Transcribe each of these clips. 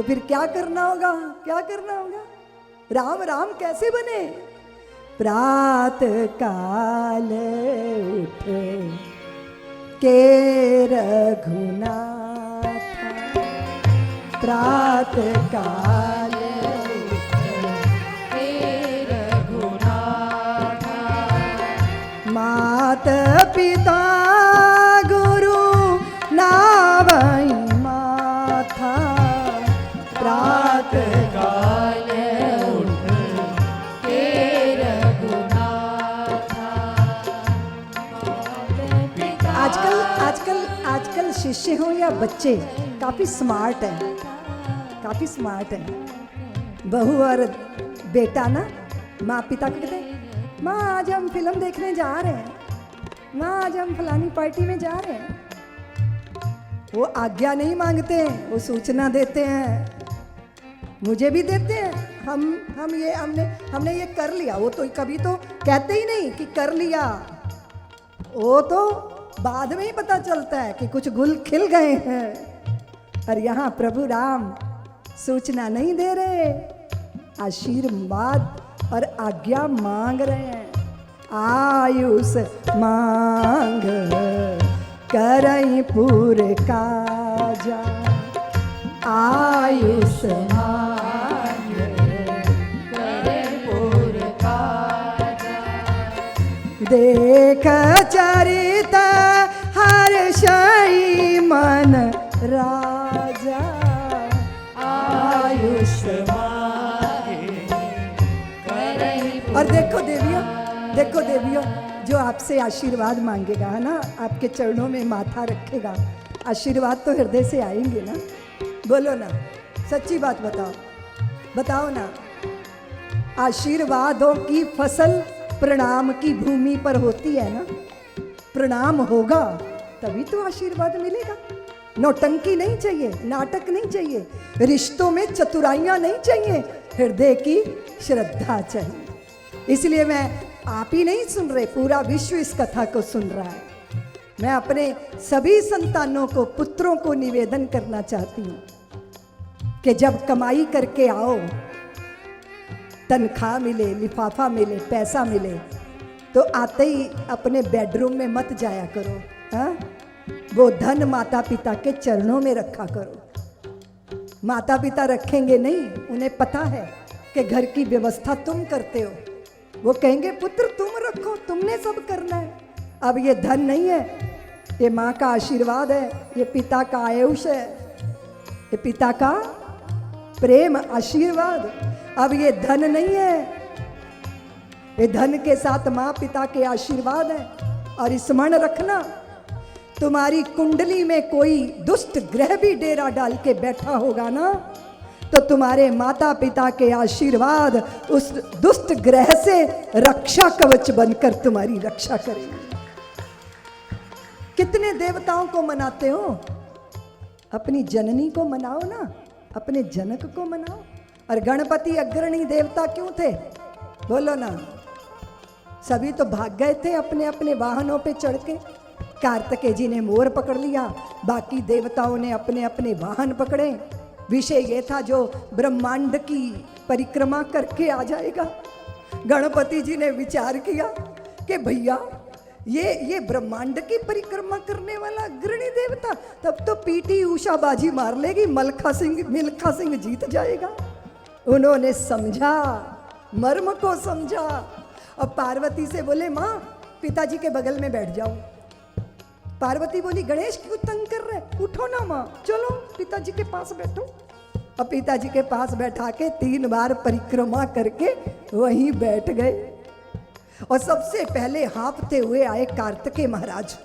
फिर क्या करना होगा, क्या करना होगा? राम राम कैसे बने? प्रात काल उठे के रघुनाथ, प्रात काल हे रघुनाथ, मात पिता गुरु नावई माथा, प्रात काल उठ हे रघुनाथ। आजकल शिष्य हो या बच्चे काफी स्मार्ट हैं, काफी स्मार्ट हैं। बहू और बेटा ना माँ पिता को कहते हैं, माँ आज हम फिल्म देखने जा रहे हैं, माँ आज हम फलानी पार्टी में जा रहे हैं। वो आज्ञा नहीं मांगते हैं, वो सूचना देते हैं, मुझे भी देते हैं। हमने ये कर लिया। वो तो कभी तो कहते ही नहीं कि कर लिया, वो तो बाद में ही पता चलता है कि कुछ गुल खिल गए हैं। और यहाँ प्रभु राम सूचना नहीं दे रहे, आशीर्वाद और आज्ञा मांग रहे हैं। आयुष मांग करई पुर काजा, आयुष मांग करे पुर काजा, देख चरित हर्षई मन राजा, आयुष मांगे करई पुर। और देखो देवियों, जो आपसे आशीर्वाद मांगेगा है ना, आपके चरणों में माथा रखेगा, आशीर्वाद तो हृदय से आएंगे ना। बोलो ना, सच्ची बात बताओ ना। आशीर्वादों की फसल प्रणाम की भूमि पर होती है ना। प्रणाम होगा तभी तो आशीर्वाद मिलेगा। नौटंकी नहीं चाहिए, नाटक नहीं चाहिए, रिश्तों में चतुराइयां नहीं चाहिए, हृदय की श्रद्धा चाहिए। इसलिए मैं आप ही नहीं सुन रहे, पूरा विश्व इस कथा को सुन रहा है। मैं अपने सभी संतानों को, पुत्रों को निवेदन करना चाहती हूँ कि जब कमाई करके आओ, तनख्वाह मिले, लिफाफा मिले, पैसा मिले, तो आते ही अपने बेडरूम में मत जाया करो। हाँ, वो धन माता पिता के चरणों में रखा करो। माता पिता रखेंगे नहीं, उन्हें पता है कि घर की व्यवस्था तुम करते हो। वो कहेंगे पुत्र तुम रखो, तुमने सब करना है। अब ये धन नहीं है, ये माँ का आशीर्वाद है, ये पिता का आयुष है, ये पिता का प्रेम आशीर्वाद। अब ये धन नहीं है, ये धन के साथ माँ पिता के आशीर्वाद है। और स्मरण रखना, तुम्हारी कुंडली में कोई दुष्ट ग्रह भी डेरा डाल के बैठा होगा ना, तो तुम्हारे माता पिता के आशीर्वाद उस दुष्ट ग्रह से रक्षा कवच बनकर तुम्हारी रक्षा करेंगे। कितने देवताओं को मनाते हो? अपनी जननी को मनाओ ना, अपने जनक को मनाओ। और गणपति अग्रणी देवता क्यों थे? बोलो ना। सभी तो भाग गए थे अपने अपने वाहनों पे चढ़ के। कार्तिकेय जी ने मोर पकड़ लिया, बाकी देवताओं ने अपने अपने वाहन पकड़े। विषय ये था जो ब्रह्मांड की परिक्रमा करके आ जाएगा। गणपति जी ने विचार किया कि भैया ये ब्रह्मांड की परिक्रमा करने वाला अग्रणी देवता, तब तो पीटी उषा बाजी मार लेगी, मिल्खा सिंह जीत जाएगा। उन्होंने समझा, मर्म को समझा, और पार्वती से बोले माँ पिताजी के बगल में बैठ जाओ। पार्वती बोली गणेश क्यों तंग कर रहे, उठो ना माँ, चलो पिताजी के पास बैठो। और पिताजी के पास बैठा के 3 बार परिक्रमा करके वहीं बैठ गए। और सबसे पहले हाँफते हुए आए कार्तिकेय महाराज।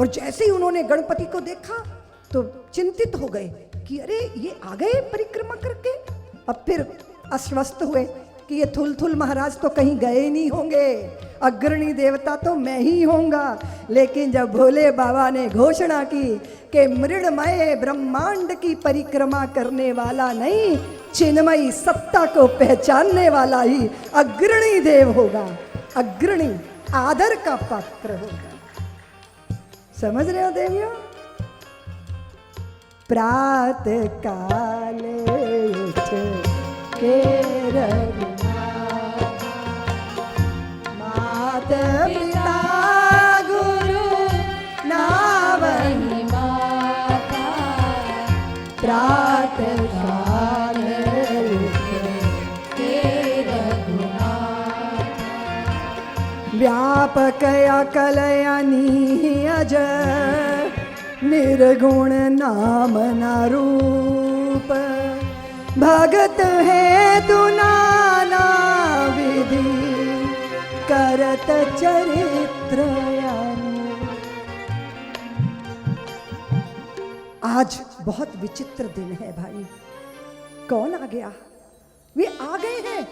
और जैसे ही उन्होंने गणपति को देखा तो चिंतित हो गए कि अरे ये आ गए परिक्रमा करके। अब फिर आश्वस्त हुए कि ये थुलथुल महाराज तो कहीं गए नहीं होंगे, अग्रणी देवता तो मैं ही होऊंगा। लेकिन जब भोले बाबा ने घोषणा की कि मृणमय ब्रह्मांड की परिक्रमा करने वाला नहीं, चिन्मयी सत्ता को पहचानने वाला ही अग्रणी देव होगा, अग्रणी आदर का पात्र होगा। समझ रहे हो देवियों? प्रात काले उठ के रघुनाथ, मात पिता गुरु नावहि माता, प्रात काले के रघुनाथ, व्यापक अकलयनी अज, निर्गुण नाम न रूप, भगत है तु नाना विधि, करत चरित्र अनूप। आज बहुत विचित्र दिन है भाई। कौन आ गया? वे आ गए हैं,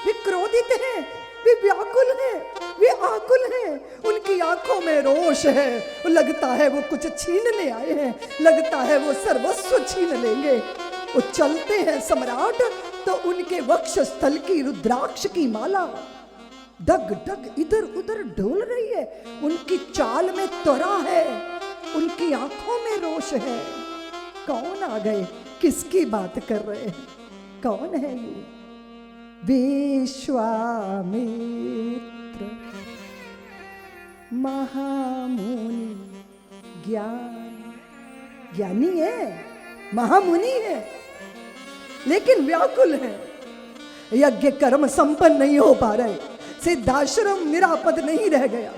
वे क्रोधित हैं, वे व्याकुल हैं, वे आकुल हैं, उनकी आंखों में रोष है। लगता है वो कुछ छीनने आए हैं, लगता है वो सर्वस्व छीन लेंगे। वो चलते हैं सम्राट तो उनके वक्ष स्थल की रुद्राक्ष की माला डग डग इधर उधर डोल रही है। उनकी चाल में त्वरा है, उनकी आंखों में रोष है। कौन आ गए? किसकी बात कर रहे हैं? कौन है ये? विश्वामित्र महामुनि, ज्ञानी है, महामुनि है, लेकिन व्याकुल है। यज्ञ कर्म संपन्न नहीं हो पा रहे, सिद्धाश्रम निरापद नहीं रह गया।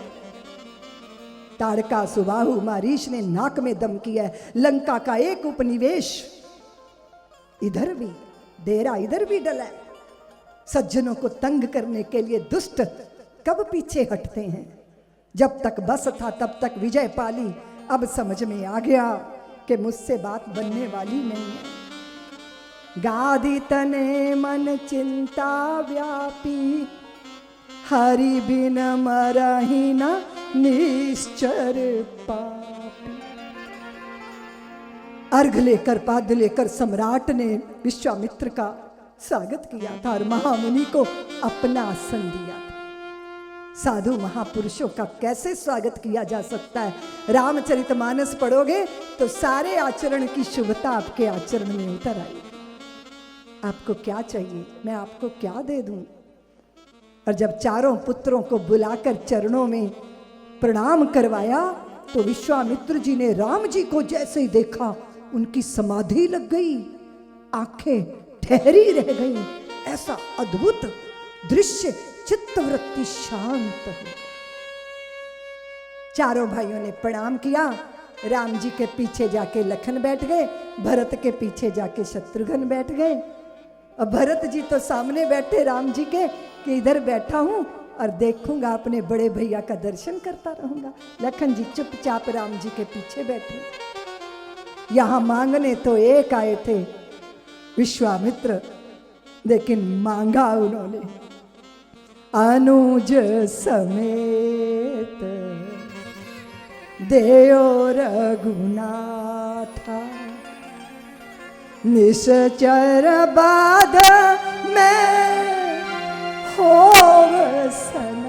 ताड़का सुबाहु मारीश ने नाक में दम किया है। लंका का एक उपनिवेश इधर भी, डेरा इधर भी डला है। सज्जनों को तंग करने के लिए दुष्ट कब पीछे हटते हैं? जब तक बस था तब तक विजय पाली। अब समझ में आ गया कि मुझसे बात बनने वाली नहीं है। गादी तने मन चिंता व्यापी, हरि बिन मरहि न निश्चर पापी। अर्घ लेकर पाद लेकर सम्राट ने विश्वामित्र का स्वागत किया था और महामुनि को अपना आसन दिया था। साधु महापुरुषों का कैसे स्वागत किया जा सकता है? रामचरितमानस पढ़ोगे तो सारे आचरण की शुभता आपके आचरण में उतर आई। आपको क्या चाहिए? मैं आपको क्या दे दूं? और जब चारों पुत्रों को बुलाकर चरणों में प्रणाम करवाया तो विश्वामित्र जी ने राम जी को जैसे ही देखा उनकी समाधि लग गई, आंखें ठहरी रह गई। ऐसा अद्भुत दृश्य, चित्तवृत्ति शांत हो। चारों भाइयों ने प्रणाम किया। राम जी के पीछे जाके लखन बैठ गए, भरत के पीछे जाके शत्रुघ्न बैठ गए। अब भरत जी तो सामने बैठे राम जी के कि इधर बैठा हूं और देखूंगा, अपने बड़े भैया का दर्शन करता रहूंगा। लखन जी चुपचाप राम जी के पीछे बैठे। यहां मांगने तो एक आए थे विश्वामित्र, लेकिन मांगा उन्होंने अनुज समेत देयो रघुनाथा, निश्चर बाध में होव सनाथ।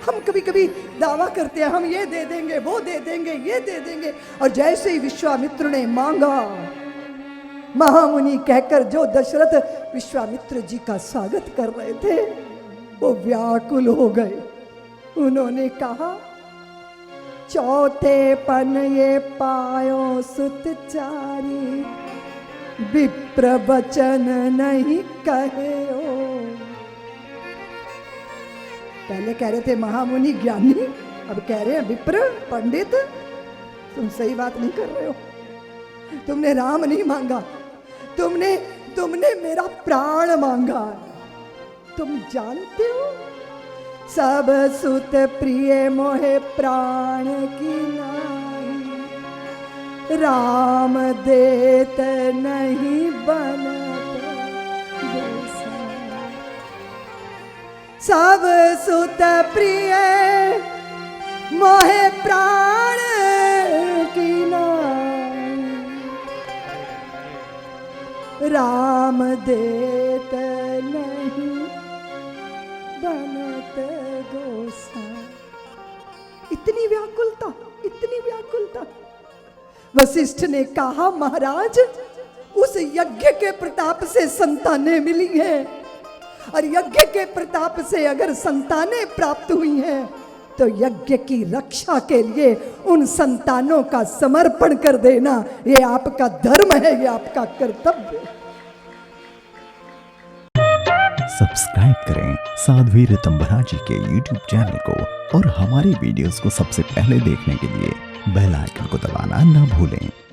हम कभी कभी दावा करते हैं हम ये दे देंगे, वो दे देंगे, ये दे देंगे, और जैसे ही विश्वामित्र ने मांगा, महामुनि कहकर जो दशरथ विश्वामित्र जी का स्वागत कर रहे थे वो व्याकुल हो गए। उन्होंने कहा, चौथे पन ये पायो सुतचारी, विप्र वचन नहीं कहे ओ। पहले कह रहे थे महामुनि ज्ञानी, अब कह रहे हैं विप्र पंडित। तुम सही बात नहीं कर रहे हो। तुमने राम नहीं मांगा, तुमने मेरा प्राण मांगा। तुम जानते हो सब सुत प्रिय मोहे प्राण की नाई, राम देत नहीं बनत गोसाई। सब सुत प्रिय मोहे प्राण की नाई, राम देत नहीं बनत गोसाई। इतनी व्याकुलता, इतनी व्याकुलता। वशिष्ठ ने कहा, महाराज उस यज्ञ के प्रताप से संतानें मिली हैं, और यज्ञ के प्रताप से अगर संतानें प्राप्त हुई हैं तो यज्ञ की रक्षा के लिए उन संतानों का समर्पण कर देना ये आपका धर्म है, ये आपका कर्तव्य है। सब्सक्राइब करें साध्वी ऋतंभरा जी के YouTube चैनल को और हमारे वीडियोस को सबसे पहले देखने के लिए बेल आइकन को दबाना ना भूलें।